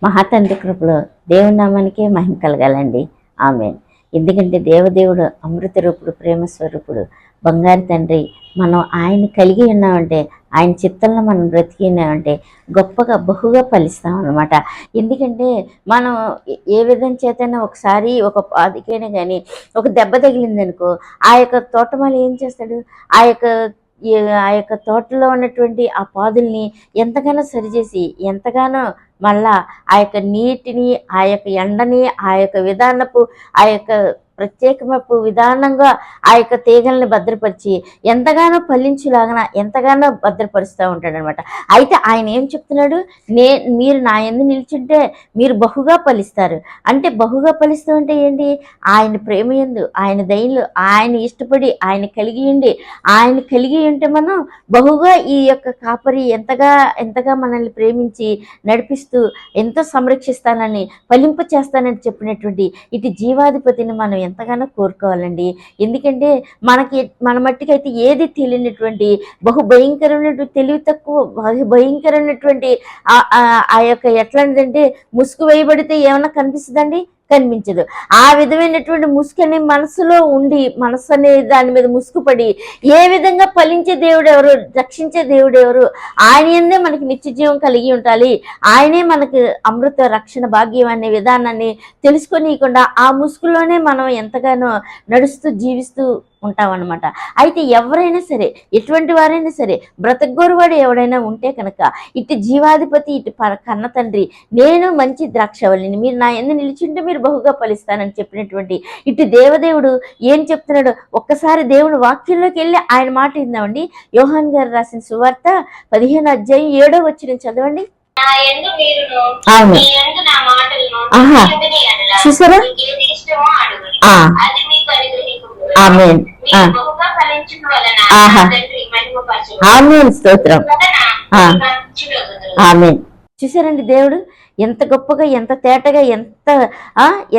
మహాతండ్రి కృపలో దేవుని నామానికే మహిమ కలగాలండి. ఆమేన్. ఎందుకంటే దేవదేవుడు అమృత రూపుడు, ప్రేమ స్వరూపుడు, బంగారు తండ్రి. మనం ఆయన కలిగి ఉన్నామంటే, ఆయన చిత్తంలో మనం బ్రతికినామంటే గొప్పగా బహుగా ఫలిస్తాం అన్నమాట. ఎందుకంటే మనం ఏ విధం చేతనే ఒకసారి ఒక పాదికైనా కానీ ఒక దెబ్బ తగిలిందనుకో, ఆ యొక్క తోటమాలి ఏం చేస్తాడు, ఆ యొక్క ఆ యొక్క తోటలో ఉన్నటువంటి ఆ పాదుల్ని ఎంతగానో సరిచేసి, ఎంతగానో మళ్ళా ఆ యొక్క నీటిని, ఆ యొక్క ఎండని, ఆ యొక్క విధానపు, ఆ యొక్క ప్రత్యేకపు విధానంగా ఆ యొక్క తీగల్ని భద్రపరిచి ఎంతగానో ఫలించులాగా ఎంతగానో భద్రపరుస్తూ ఉంటాడనమాట. అయితే ఆయన ఏం చెప్తున్నాడు, మీరు నా యందు నిల్చుంటే మీరు బహుగా ఫలిస్తారు. అంటే బహుగా ఫలిస్తూ అంటే ఏంటి, ఆయన ప్రేమ యందు, ఆయన దయలు, ఆయన ఇష్టపడి, ఆయన కలిగి ఉంటే మనం బహుగా ఈ యొక్క కాపరి ఎంతగా మనల్ని ప్రేమించి నడిపిస్తూ ఎంతో సంరక్షిస్తానని, ఫలింప చేస్తానని చెప్పినటువంటి ఇటు జీవాధిపతిని మనం ఎంతగానో కోరుకోవాలండి. ఎందుకంటే మన మట్టికైతే ఏది తెలియనటువంటి, బహు భయంకరమైనటువంటి, తెలివి తక్కువ, భయంకరమైనటువంటి ఆ యొక్క ఎట్లాంటిదంటే ముసుగు వేయబడితే ఏమన్నా కనిపిస్తుందండి, కనిపించదు. ఆ విధమైనటువంటి ముసుగు అనే మనసులో ఉండి, మనసు అనే దాని మీద ముసుగుపడి ఏ విధంగా ఫలించే దేవుడు ఎవరు, రక్షించే దేవుడు ఎవరు, ఆయన యందే మనకి నిత్య జీవం కలిగి ఉండాలి, ఆయనే మనకు అమృత రక్షణ భాగ్యం అనే విధానాన్ని తెలుసుకొనియకుండా ఆ ముసుగులోనే మనం ఎంతగానో నడుస్తూ జీవిస్తూ ఉంటామన్నమాట. అయితే ఎవరైనా సరే, ఎటువంటి వారైనా సరే, బ్రతకగోరువాడు ఎవడైనా ఉంటే కనుక ఇటు జీవాధిపతి, ఇటు కన్న తండ్రి, నేను మంచి ద్రాక్షవల్లిని, మీరు నా యందు నిలిచింటే మీరు బహుగా ఫలిస్తానని చెప్పినటువంటి ఇటు దేవదేవుడు ఏం చెప్తున్నాడు, ఒక్కసారి దేవుడు వాక్యంలోకి వెళ్ళి ఆయన మాట ఇందామండి. యోహాన్ గారు రాసిన సువార్త 15వ అధ్యాయం 7వ వచనం చదవండి. అవును, చూసారా? ఆమేన్. ఆమేన్, స్తోత్రం. ఆమేన్. చూసారండి, దేవుడు ఎంత గొప్పగా, ఎంత తేటగా,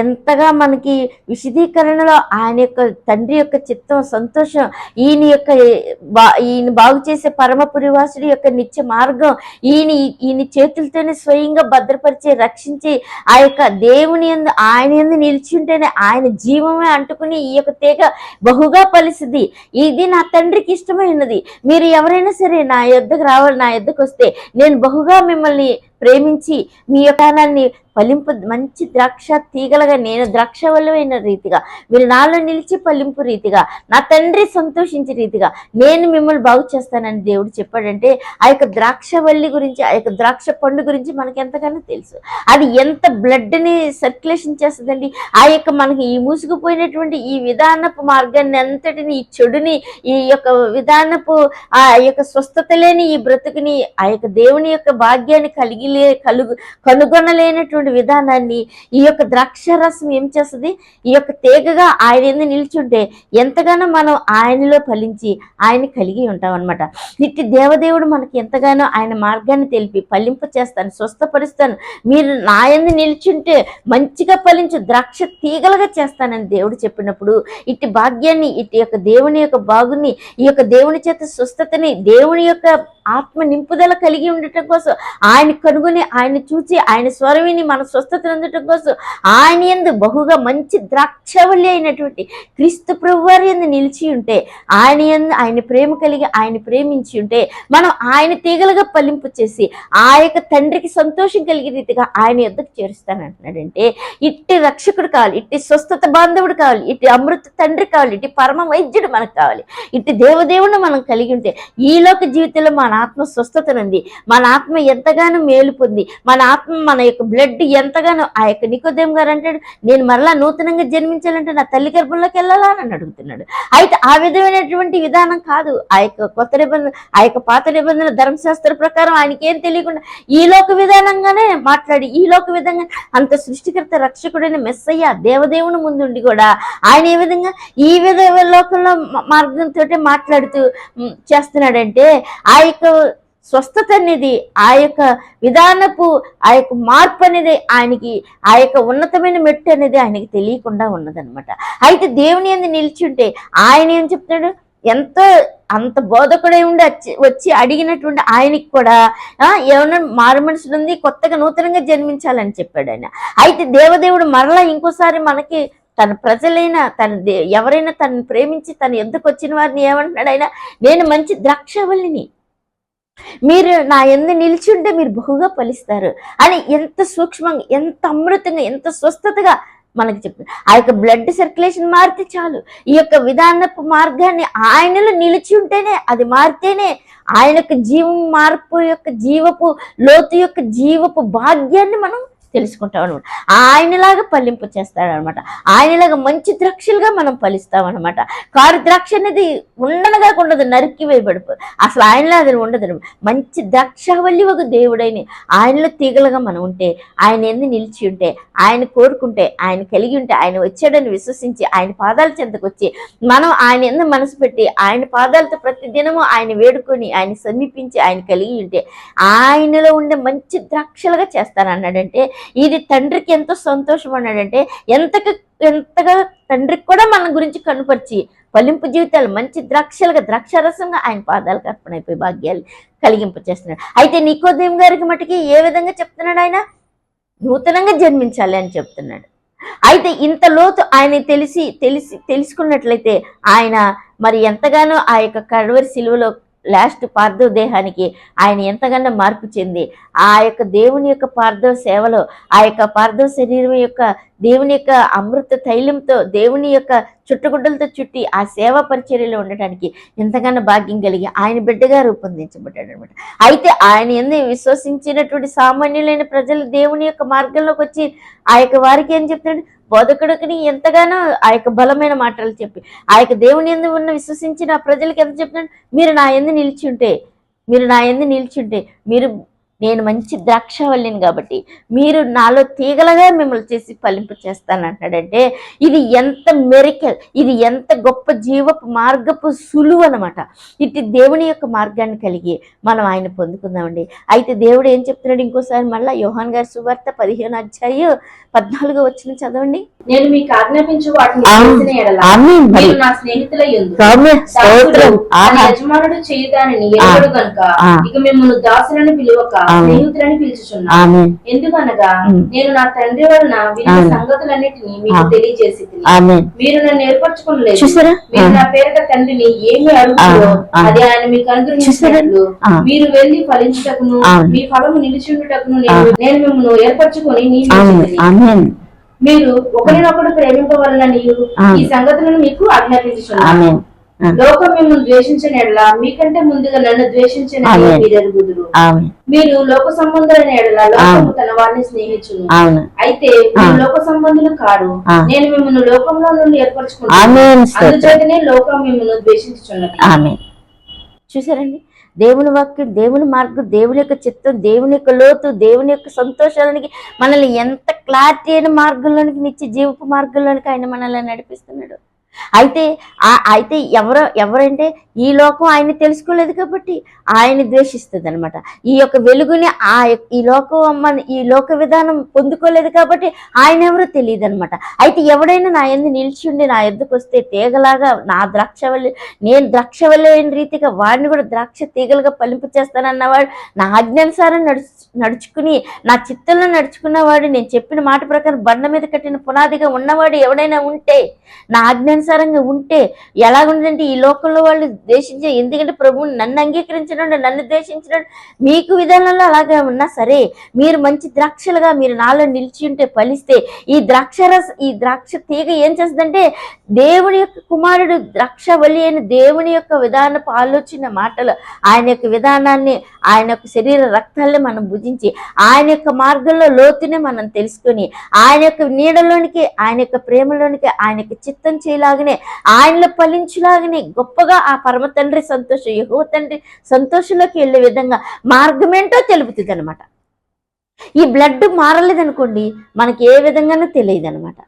ఎంతగా మనకి విశదీకరణలో ఆయన యొక్క తండ్రి యొక్క చిత్తం, సంతోషం, ఈయన బాగు చేసే పరమపురివాసుడి యొక్క నిత్య మార్గం, ఈయన చేతులతోనే స్వయంగా భద్రపరిచి రక్షించి ఆ యొక్క దేవుని యందు, ఆయన యందు నిలిచి ఉంటేనే ఆయన జీవమే అంటుకుని ఈ యొక్క తీగ బహుగా ఫలిస్తుంది. ఇది నా తండ్రికి ఇష్టమైనది. మీరు ఎవరైనా సరే నా యొద్దకు రావాలి, నా యొద్దకు వస్తే నేను బహుగా మిమ్మల్ని ప్రేమించి మీ యొక్కనాన్ని ఫలింపు, మంచి ద్రాక్ష తీగలుగా, నేను ద్రాక్షవల్లమైన రీతిగా మీరు నాలో నిలిచి ఫలింపు రీతిగా, నా తండ్రి సంతోషించే రీతిగా నేను మిమ్మల్ని బాగు చేస్తానని దేవుడు చెప్పాడంటే, ఆ యొక్క ద్రాక్షవల్లి గురించి, ఆ యొక్క ద్రాక్ష పండు గురించి మనకి ఎంతగానో తెలుసు. అది ఎంత బ్లడ్ని సర్క్యులేషన్ చేస్తుందండి. ఆ యొక్క మనకి ఈ మూసుకుపోయినటువంటి ఈ విధానపు మార్గాన్ని అంతటిని, ఈ చెడుని, ఈ యొక్క విధానపు ఆ యొక్క స్వస్థత లేని ఈ బ్రతుకుని, ఆ యొక్క దేవుని యొక్క భాగ్యాన్ని కనుగొనలేనటువంటి విధానాన్ని ఈ యొక్క ద్రాక్షరసం ఏం చేస్తుంది, ఈ యొక్క తీగగా ఆయన యందు నిల్చుంటే ఎంతగానో మనం ఆయనలో ఫలించి ఆయన కలిగి ఉంటాం అనమాట. ఇట్టి దేవదేవుడు మనకి ఎంతగానో ఆయన మార్గాన్ని తెలిపి ఫలింప చేస్తాను, స్వస్థపరుస్తాను, మీరు నా యందు నిల్చుంటే మంచిగా ఫలించు ద్రాక్ష తీగలుగా చేస్తానని దేవుడు చెప్పినప్పుడు ఇట్టి భాగ్యాన్ని, ఇటు యొక్క దేవుని యొక్క బాగుని, ఈ యొక్క దేవుని చేత స్వస్థతని, దేవుని యొక్క ఆత్మ నింపుదల కలిగి ఉండటం కోసం, ఆయన కనుగొని, ఆయన చూచి, ఆయన స్వరవిని మన స్వస్థతను అందటం కోసం ఆయన యందు బహుగా మంచి ద్రాక్షవల్లి అయినటువంటి క్రీస్తు ప్రభువారి యందు నిలిచి ఉంటే, ఆయన ప్రేమ కలిగి, ఆయన ప్రేమించి ఉంటే మనం ఆయన తీగలుగా ఫలింపు చేసి ఆ యొక్క తండ్రికి సంతోషం కలిగే రీతిగా ఆయన యొద్దకు చేరుస్తానంటున్నాడంటే, ఇట్టి రక్షకుడు కావాలి, ఇట్టి స్వస్థత బాంధవుడు కావాలి, ఇట్టి అమృత తండ్రి కావాలి, ఇట్టి పరమ వైద్యుడు మనకు కావాలి. ఇట్టి దేవదేవుడు మనం కలిగి ఉంటే ఈ లోక జీవితంలో మన ఆత్మ స్వస్థతనుంది, మన ఆత్మ ఎంతగానో మేలు పొంది, మన ఆత్మ, మన యొక్క బ్లడ్ ఎంతగానో, ఆ యొక్క నికోదేము గారు అంటాడు, నేను మరలా నూతనంగా జన్మించాలంటే నా తల్లి గర్భంలోకి వెళ్ళాలా అని అడుగుతున్నాడు. అయితే ఆ విధమైనటువంటి విధానం కాదు. ఆ యొక్క కొత్త నిబంధన, ఆ యొక్క పాత నిబంధన ధర్మశాస్త్ర ప్రకారం ఆయనకి ఏం తెలియకుండా ఈ లోక విధానంగానే మాట్లాడి, ఈ లోక విధంగా అంత సృష్టికర్త రక్షకుడైన మెస్సయ్య దేవదేవుని ముందుండి కూడా ఆయన ఏ విధంగా ఈ విధ లోకంలో మార్గంతో మాట్లాడుతూ చేస్తున్నాడంటే, ఆ యొక్క స్వస్థత అనేది, ఆ యొక్క విధానపు ఆ యొక్క మార్పు అనేది ఆయనకి, ఆ యొక్క ఉన్నతమైన మెట్టు అనేది ఆయనకి తెలియకుండా ఉన్నదనమాట. అయితే దేవుని యందు నిలిచి ఉంటే ఆయన ఏం చెప్తాడు, ఎంతో అంత బోధకుడై ఉండి వచ్చి అడిగినటువంటి ఆయనకి కూడా ఏమన్నా మారు మనసులు ఉంది, కొత్తగా నూతనంగా జన్మించాలని చెప్పాడు ఆయన. అయితే దేవదేవుడు మరలా ఇంకోసారి మనకి తన ప్రజలైన ఎవరైనా తనని ప్రేమించి తన ఎద్దుకు వచ్చిన వారిని ఏమంటున్నాడు ఆయన, నేను మంచి ద్రాక్షవల్లిని, మీరు నా ఎందు నిలిచి ఉంటే మీరు బహుగా ఫలిస్తారు అని ఎంత సూక్ష్మంగా, ఎంత అమృతంగా, ఎంత స్వస్థతగా మనకి చెప్తుంది. ఆ యొక్క బ్లడ్ సర్క్యులేషన్ మారితే చాలు, ఈ యొక్క విధానపు మార్గాన్ని ఆయనలో నిలిచి ఉంటేనే, అది మారితేనే ఆయన యొక్క జీవం మార్పు యొక్క జీవపు లోతు యొక్క జీవపు భాగ్యాన్ని మనం తెలుసుకుంటాం అనమాట. ఆయనలాగా ఫలింపు చేస్తాడనమాట. ఆయనలాగా మంచి ద్రాక్షలుగా మనం ఫలిస్తాం అనమాట. కారు ద్రాక్ష అనేది ఉండనగా ఉండదు, నరికి వేయబడిపోదు. అసలు ఆయనలో అది ఉండదు. మంచి ద్రాక్షవల్లి ఒక దేవుడైన ఆయనలో తీగలుగా మనం ఉంటే, ఆయన ఎందు నిలిచి ఉంటే, ఆయన కోరుకుంటే, ఆయన కలిగి ఉంటే, ఆయన వచ్చాడని విశ్వసించి ఆయన పాదాల చెంతకు వచ్చి మనం ఆయన ఎందు మనసు పెట్టి ఆయన పాదాలతో ప్రతిదినము ఆయన వేడుకొని ఆయన సమీపించి ఆయన కలిగి ఉంటే ఆయనలో ఉండే మంచి ద్రాక్షలుగా చేస్తానన్నాడంటే ఇది తండ్రికి ఎంతో సంతోషం అన్నాడంటే ఎంతగా తండ్రికి కూడా మన గురించి కనుపరిచి ఫలింపు జీవితాలు మంచి ద్రాక్షలుగా ద్రాక్షరసంగా ఆయన పాదాలకు అర్పణ అయిపోయి భాగ్యాలు కలిగింపు చేస్తున్నాడు. అయితే నికోదేము గారికి మటుకి ఏ విధంగా చెప్తున్నాడు ఆయన, నూతనంగా జన్మించాలి అని చెప్తున్నాడు. అయితే ఇంత లోతు ఆయన తెలుసుకున్నట్లయితే ఆయన మరి ఎంతగానో ఆ యొక్క కల్వరి సిలువలో లాస్ట్ పార్థవ దేహానికి ఆయన ఎంతగానో మార్పు చెంది ఆ యొక్క దేవుని యొక్క పార్థవ సేవలో, ఆ యొక్క పార్థవ శరీరం యొక్క దేవుని యొక్క అమృత తైలంతో దేవుని యొక్క చుట్టుగుడ్డలతో చుట్టి ఆ సేవా పరిచర్యలో ఉండటానికి ఎంతగానో భాగ్యం కలిగి ఆయన బిడ్డగా రూపొందించబడ్డాడు అనమాట. అయితే ఆయన ఎందు విశ్వసించినటువంటి సామాన్యులైన ప్రజలు దేవుని యొక్క మార్గంలోకి వచ్చి ఆ యొక్క వారికి ఏం చెప్తున్నాడు, బోధకుడికి ఎంతగానో ఆ యొక్క బలమైన మాటలు చెప్పి ఆ యొక్క దేవుని యందు ఉన్న విశ్వసించిన ఆ ప్రజలకి ఎంత చెప్తున్నాడు, మీరు నా యందు నిలిచి ఉంటే మీరు నేను మంచి ద్రాక్షవల్లిని కాబట్టి మీరు నాలో తీగలగా మిమ్మల్ని చేసి ఫలింపు చేస్తానంటాడంటే ఇది ఎంత మెరికల్, ఇది ఎంత గొప్ప జీవపు మార్గపు సులువు అనమాట. ఇటు దేవుని యొక్క మార్గాన్ని కలిగి మనం ఆయన పొందుకుందామండి. అయితే దేవుడు ఏం చెప్తున్నాడు ఇంకోసారి మళ్ళా యోహాన్ గారి సువార్త 15:14 చదవండి. నేను మీకు ఆజ్ఞాపించు వాటిని నా స్నేహితులయ్యుండు, యజమానుడు చేయదానిని ఎరుగడు గనుక ఇక మిమ్మల్ని దాసులను పిలువక స్నేహితులని పిలుచుచున్నాను. ఎందుకనగా నేను నా తండ్రి వలన విన్న సంగతులన్నిటినీ మీకు తెలియజేసి మీరు నన్ను ఏర్పరచుకోలేదు. మీరు నా పేరిట తండ్రిని ఏమి అడుగుతారో అది ఆయన మీకు అనుగ్రహించినట్లు మీరు వెళ్లి ఫలించుటకును మీ ఫలము నిలిచిటకును నేను మిమ్మల్ని ఏర్పరచుకొని మీరు ఒకరినొకరు ప్రేమింపవలనని ఈ సంగతులను మీకు ఆజ్ఞాపించుచున్నాను. లోకం మిమ్మల్ని ద్వేషించిన ఎడల మీకంటే ముందుగా నన్ను ద్వేషించిన మీరు ఎరుగుదురు. మీరు లోక సంబంధులైన ఎడల లోకము తన వారిని స్నేహించును. అయితే మీరు లోక సంబంధులు కారు, నేను మిమ్మల్ని లోకంలో నుండి ఏర్పరచుకుంటాను, అందుచేతనే లోకం మిమ్మల్ని ద్వేషించుచున్నది. చూసారండి, దేవుని వాక్యం, దేవుని మార్గం, దేవుని యొక్క చిత్తం, దేవుని యొక్క లోతు, దేవుని యొక్క సంతోషాలనికి మనల్ని ఎంత క్లారిటీ అయిన మార్గంలోనికి నిత్య జీవపు మార్గంలోనికి ఆయన మనల్ని నడిపిస్తున్నాడు. అయితే ఎవరంటే ఈ లోకం ఆయన తెలుసుకోలేదు కాబట్టి ఆయన ద్వేషిస్తుంది అనమాట. ఈ యొక్క వెలుగుని ఈ లోక విధానం పొందుకోలేదు కాబట్టి ఆయన ఎవరో తెలియదు అనమాట. అయితే ఎవడైనా నా యందు నిలిచి ఉండి నా ఎద్దుకు వస్తే తీగలాగా నా నేను ద్రాక్షవల్లి అయిన రీతిగా వాడిని కూడా ద్రాక్ష తీగలుగా ఫలింపు చేస్తానన్నవాడు, నా ఆజ్ఞానుసారం నడుచుకుని నా చిత్తంలో నడుచుకున్నవాడు, నేను చెప్పిన మాట ప్రకారం బండ మీద కట్టిన పునాదిగా ఉన్నవాడు ఎవడైనా ఉంటే, నా ఆజ్ఞానుసారంగా ఉంటే ఎలాగుందంటే ఈ లోకంలో వాళ్ళు ద్వేషించే, ఎందుకంటే ప్రభువు నన్ను అంగీకరించడం, నన్ను ద్వేషించడం మీకు విధానంలో అలాగే ఉన్నా సరే మీరు మంచి ద్రాక్షలుగా మీరు నాలో నిలిచి ఉంటే ఫలిస్తే ఈ ద్రాక్ష తీగ ఏం చేస్తుందంటే దేవుని యొక్క కుమారుడు ద్రాక్షవల్లి అయిన దేవుని యొక్క విధానపు ఆలోచన మాటలు, ఆయన యొక్క విధానాన్ని, ఆయన యొక్క శరీర రక్తాలని మనం భుజించి ఆయన యొక్క మార్గంలో లోతునే మనం తెలుసుకొని ఆయన యొక్క నీడలోనికి, ఆయన యొక్క ప్రేమలోనికి, ఆయన యొక్క చిత్తం చేయలాగానే ఆయనలో ఫలించులాగానే గొప్పగా ఆ పరమ తండ్రి సంతోషం, యెహోవా తండ్రి సంతోషంలోకి వెళ్ళే విధంగా మార్గం ఏంటో తెలుపుతుంది అనమాట. ఈ బ్లడ్ మారలేదనుకోండి మనకి ఏ విధంగానూ తెలియదు అనమాట.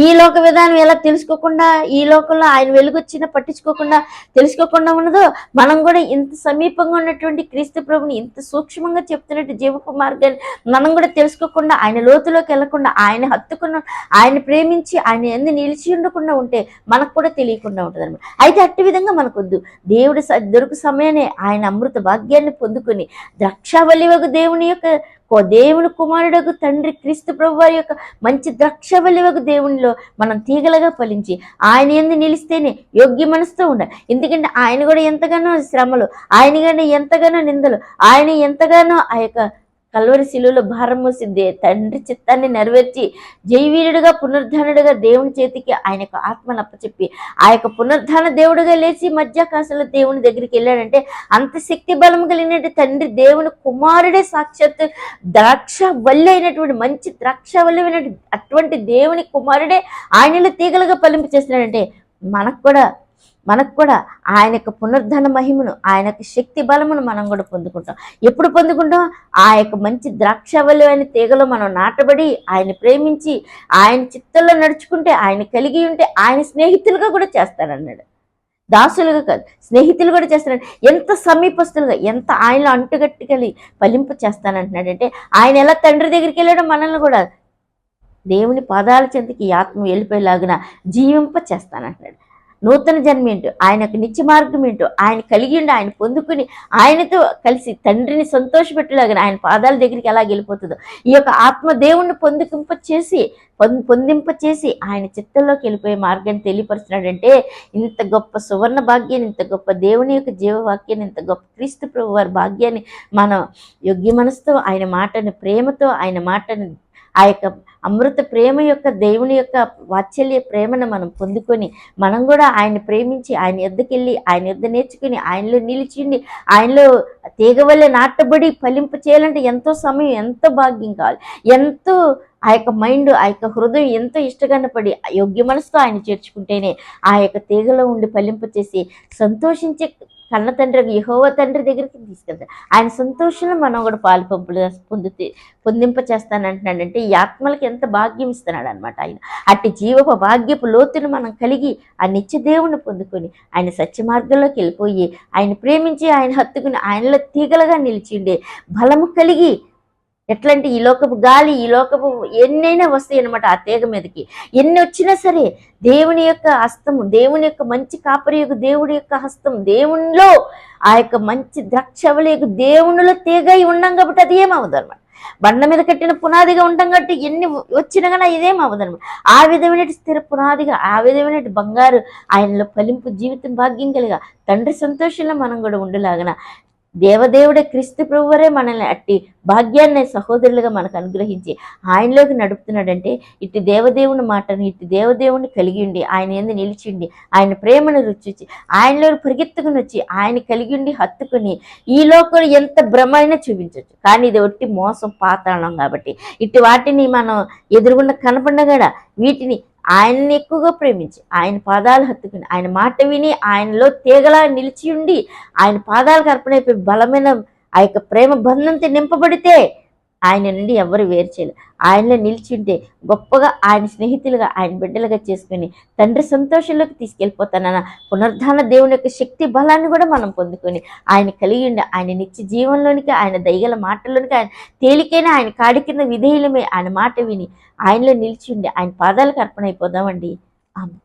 ఈ లోక విధానం ఎలా తెలుసుకోకుండా, ఈ లోకంలో ఆయన వెలుగొచ్చినా పట్టించుకోకుండా తెలుసుకోకుండా ఉన్నదో, మనం కూడా ఇంత సమీపంగా ఉన్నటువంటి క్రీస్తు ప్రభుని ఇంత సూక్ష్మంగా చెప్తున్నట్టు జీవపు మార్గాన్ని మనం కూడా తెలుసుకోకుండా, ఆయన లోతులోకి వెళ్లకుండా, ఆయన హత్తుకున్న, ఆయన ప్రేమించి ఆయన ఎందు నిలిచి ఉండకుండా ఉంటే మనకు కూడా తెలియకుండా ఉంటుంది అనమాట. అయితే అట్టి విధంగా మనకొద్దు. దేవుడు దొరుకు సమయాన్ని ఆయన అమృత భాగ్యాన్ని పొందుకొని ద్రాక్షావల్లివగు దేవుని కుమారుడకు తండ్రి క్రీస్తు ప్రభు వారి యొక్క మంచి ద్రాక్షవల్లివగు దేవునిలో మనం తీగలుగా ఫలించి ఆయన యందు నిలిస్తేనే యోగ్య మనసుతో ఉండాలి. ఎందుకంటే ఆయన కూడా ఎంతగానో శ్రమలు, ఆయన కానీ ఎంతగానో నిందలు, ఆయన ఎంతగానో ఆ యొక్క కల్వరి శిలువలో భారం మోసింది తండ్రి చిత్తాన్ని నెరవేర్చి జయవీరుడుగా పునరుద్ధానుడుగా దేవుని చేతికి ఆయన యొక్క ఆత్మను అప్పచెప్పి ఆ యొక్క పునరుద్ధాన దేవుడుగా లేచి మధ్యాకాశంలో దేవుని దగ్గరికి వెళ్ళాడంటే అంత శక్తి బలం కలిగినట్టు తండ్రి దేవుని కుమారుడే సాక్షాత్ ద్రాక్షవల్లి అయినటువంటి మంచి ద్రాక్షవల్లి అయినటువంటి అటువంటి దేవుని కుమారుడే ఆయనలో తీగలుగా ఫలింపు చేస్తున్నాడంటే మనకు కూడా ఆయన యొక్క పునరుద్ధరణ మహిమను, ఆయన యొక్క శక్తి బలమును మనం కూడా పొందుకుంటాం. ఎప్పుడు పొందుకుంటాం? ఆ యొక్క మంచి ద్రాక్షవల్లి అయిన తీగలో మనం నాటబడి ఆయన ప్రేమించి ఆయన చిత్తంలో నడుచుకుంటే, ఆయన కలిగి ఉంటే ఆయన స్నేహితులుగా కూడా చేస్తానన్నాడు. దాసులుగా కాదు, స్నేహితులు కూడా చేస్తాడు. ఎంత సమీపస్తులుగా, ఎంత ఆయనలో అంటుగట్టుకెళ్ళి ఫలింపు చేస్తానంటున్నాడంటే, ఆయన ఎలా తండ్రి దగ్గరికి వెళ్ళాడో మనల్ని కూడా దేవుని పాదాల చెంతకి ఈ ఆత్మ వెళ్ళిపోయేలాగున జీవింప చేస్తానంటున్నాడు. నూతన జన్మ ఏంటో, ఆయనకు నిత్య మార్గం ఏంటో ఆయన కలిగి ఉండి ఆయన పొందుకుని ఆయనతో కలిసి తండ్రిని సంతోషపెట్టేలాగా ఆయన పాదాల దగ్గరికి ఎలా వెళ్ళిపోతుందో ఈ యొక్క ఆత్మ దేవుణ్ణి పొందింప చేసి ఆయన చిత్తంలోకి వెళ్ళిపోయే మార్గాన్ని తెలియపరుస్తున్నాడంటే, ఇంత గొప్ప సువర్ణ భాగ్యాన్ని, ఇంత గొప్ప దేవుని యొక్క జీవవాక్యాన్ని, ఇంత గొప్ప క్రీస్తు ప్రభు వారి భాగ్యాన్ని మనం యోగ్య మనసుతో ఆయన మాటని ప్రేమతో ఆయన మాటని ఆ యొక్క అమృత ప్రేమ యొక్క దేవుని యొక్క వాత్సల్య ప్రేమను మనం పొందుకొని మనం కూడా ఆయన ప్రేమించి ఆయన యొద్దకెళ్ళి ఆయన యొద్ద నేర్చుకుని ఆయనలో నిలిచిండి ఆయనలో తీగవల్లే నాటబడి ఫలింప చేయాలంటే ఎంతో సమయం, ఎంతో భాగ్యం కావాలి. ఎంతో ఆ యొక్క మైండ్, ఆ యొక్క హృదయం ఎంతో ఇష్టంగా పడి యోగ్య మనసుతో ఆయన చేర్చుకుంటేనే ఆ యొక్క తీగలో ఉండి ఫలింప చేసి సంతోషించే కన్న తండ్రి యెహోవా తండ్రి దగ్గరికి తీసుకెళ్తాడు. ఆయన సంతోషంలో మనం కూడా పాలు పొందింప చేస్తానంటున్నాడంటే ఈ ఆత్మలకి ఎంత భాగ్యం ఇస్తున్నాడు అనమాట ఆయన. అట్టి జీవపు భాగ్యపు లోతును మనం కలిగి ఆ నిత్య దేవుని పొందుకొని ఆయన సత్య మార్గంలోకి వెళ్ళిపోయి ఆయన ప్రేమించి ఆయన హత్తుకుని ఆయనలో తీగలుగా నిలిచిండే బలము కలిగి, ఎట్లంటే ఈ లోకపు గాలి, ఈ లోకపు ఎన్నైనా వస్తాయి అనమాట ఆ తీగ మీదకి. ఎన్ని వచ్చినా సరే దేవుని యొక్క హస్తము, దేవుని యొక్క మంచి కాపరి యొక్క దేవుడి యొక్క హస్తం, దేవునిలో ఆ యొక్క మంచి ద్రాక్షవల్లి యొక్క దేవునిలో తీగ ఉన్నాం కాబట్టి అది ఏమవుదు అనమాట. బండ మీద కట్టిన పునాదిగా ఉంటాం కాబట్టి ఎన్ని వచ్చినా కానీ ఇదేం అవ్వదు అనమాట. ఆ విధమైన స్థిర పునాదిగా, ఆ విధమైన బంగారు ఆయనలో ఫలింపు జీవితం భాగ్యం కలిగా తండ్రి సంతోషంలో మనం కూడా ఉండేలాగన దేవదేవుడే క్రీస్తు ప్రభువరే మనల్ని అట్టి భాగ్యాన్ని సహోదరులుగా మనకు అనుగ్రహించి ఆయనలోకి నడుపుతున్నాడంటే ఇటు దేవదేవుని మాటను, ఇటు దేవదేవుని కలిగి ఉండి ఆయన యందు నిలిచిండి ఆయన ప్రేమను రుచి ఆయనలో పరిగెత్తుకుని వచ్చి ఆయన కలిగి ఉండి హత్తుకుని ఈ లోకంలో ఎంత భ్రమ అయినా చూపించవచ్చు. కానీ ఇది ఒట్టి మోసం, పాతాళం కాబట్టి ఇటు వాటిని మనం ఎదురుగుండా కనపడగడ వీటిని ఆయన్ని ఎక్కువగా ప్రేమించి ఆయన పాదాలు హత్తుకుని ఆయన మాట విని ఆయనలో తీగలా నిలిచి ఉండి ఆయన పాదాలకు అర్పణైపోయి బలమైన ఆ యొక్క ప్రేమ బంధంతో నింపబడితే ఆయన నుండి ఎవరు వేరు చేయలేరు. ఆయనలో నిలిచి ఉంటే గొప్పగా ఆయన స్నేహితులుగా ఆయన బిడ్డలుగా చేసుకుని తండ్రి సంతోషంలోకి తీసుకెళ్ళిపోతానన్న పునరుద్ధాన దేవుని యొక్క శక్తి బలాన్ని కూడా మనం పొందుకొని ఆయన కలిగి ఉండి ఆయన నిత్య జీవంలోనికి, ఆయన దయగల మాటల్లోనికి, ఆయన తేలికైన ఆయన కాడి కింద విధేయులమే ఆయన మాట విని ఆయనలో నిలిచి ఉండి ఆయన పాదాలకు అర్పణ అయిపోదామండి. ఆమె.